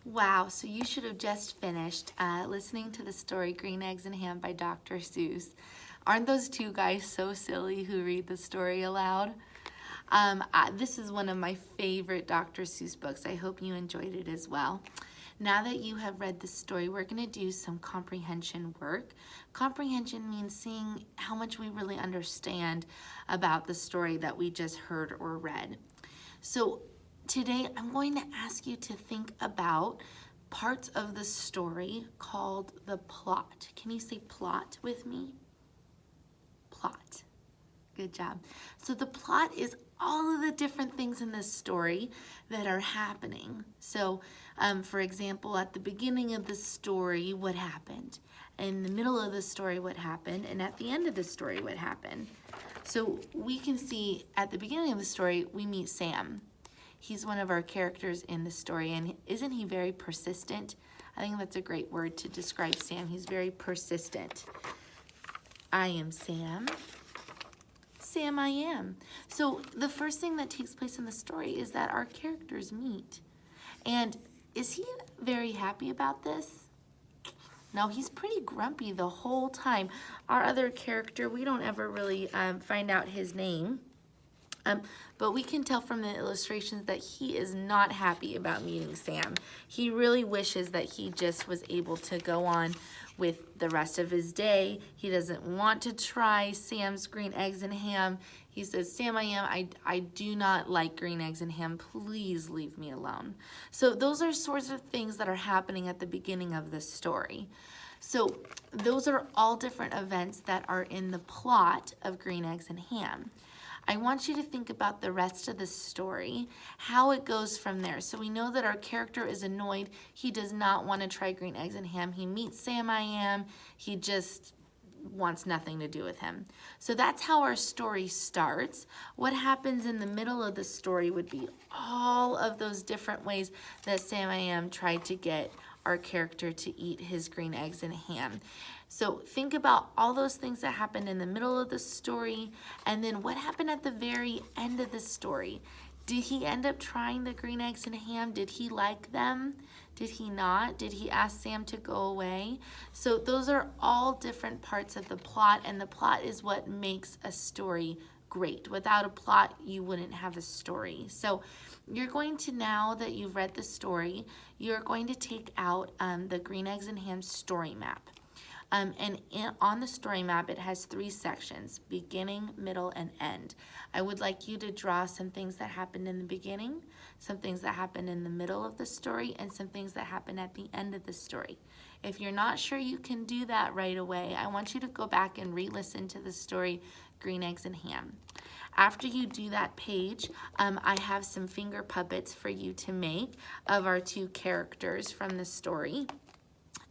Wow, so you should have just finished listening to the story Green Eggs and Ham by Dr. Seuss. Aren't those two guys so silly who read the story aloud? This is one of my favorite Dr. Seuss books. I hope you enjoyed it as well. Now that you have read the story, we're going to do some comprehension work. Comprehension means seeing how much we really understand about the story that we just heard or read. So today I'm going to ask you to think about parts of the story called the plot. Can you say plot with me? Plot. Good job. So the plot is all of the different things in this story that are happening. So, for example, at the beginning of the story, what happened? In the middle of the story, what happened? And at the end of the story, what happened? So we can see at the beginning of the story, we meet Sam. He's one of our characters in the story, and isn't he very persistent? I think that's a great word to describe Sam. He's very persistent. I am Sam. Sam, I am. So the first thing that takes place in the story is that our characters meet. And is he very happy about this? No, he's pretty grumpy the whole time. Our other character, we don't ever really find out his name. But we can tell from the illustrations that he is not happy about meeting Sam. He really wishes that he just was able to go on with the rest of his day. He doesn't want to try Sam's green eggs and ham. He says, Sam, I do not like green eggs and ham. Please leave me alone. So those are sorts of things that are happening at the beginning of the story. So those are all different events that are in the plot of Green Eggs and Ham. I want you to think about the rest of the story, how it goes from there. So we know that our character is annoyed. He does not want to try green eggs and ham. He meets Sam I Am. He just wants nothing to do with him. So that's how our story starts. What happens in the middle of the story would be all of those different ways that Sam I Am tried to get our character to eat his green eggs and ham. So think about all those things that happened in the middle of the story, and then what happened at the very end of the story. Did he end up trying the green eggs and ham? Did he like them? Did he not? Did he ask Sam to go away? So those are all different parts of the plot, and the plot is what makes a story great. Without a plot, you wouldn't have a story. So you're going to, now that you've read the story, you're going to take out the Green Eggs and Ham story map. On the story map, it has 3 sections: beginning, middle, and end. I would like you to draw some things that happened in the beginning, some things that happened in the middle of the story, and some things that happened at the end of the story. If you're not sure you can do that right away, I want you to go back and re-listen to the story Green Eggs and Ham. After you do that page, I have some finger puppets for you to make of our 2 characters from the story.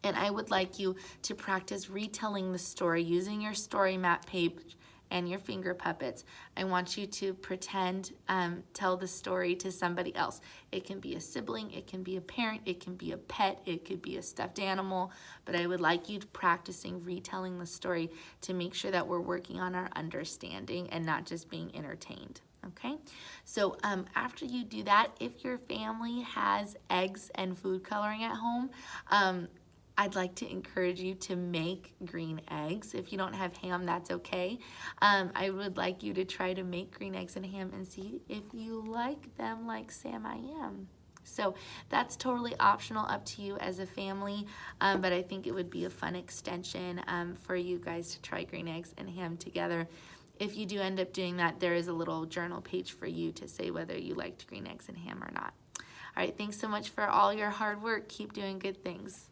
And I would like you to practice retelling the story using your story map page and your finger puppets. I want you to pretend, tell the story to somebody else. It can be a sibling, it can be a parent, it can be a pet, it could be a stuffed animal, but I would like you to practicing retelling the story to make sure that we're working on our understanding and not just being entertained. Okay, so after you do that, if your family has eggs and food coloring at home, I'd like to encourage you to make green eggs. If you don't have ham, that's okay. I would like you to try to make green eggs and ham and see if you like them like Sam I Am. So that's totally optional, up to you as a family, but I think it would be a fun extension for you guys to try green eggs and ham together. If you do end up doing that, there is a little journal page for you to say whether you liked green eggs and ham or not. All right, thanks so much for all your hard work. Keep doing good things.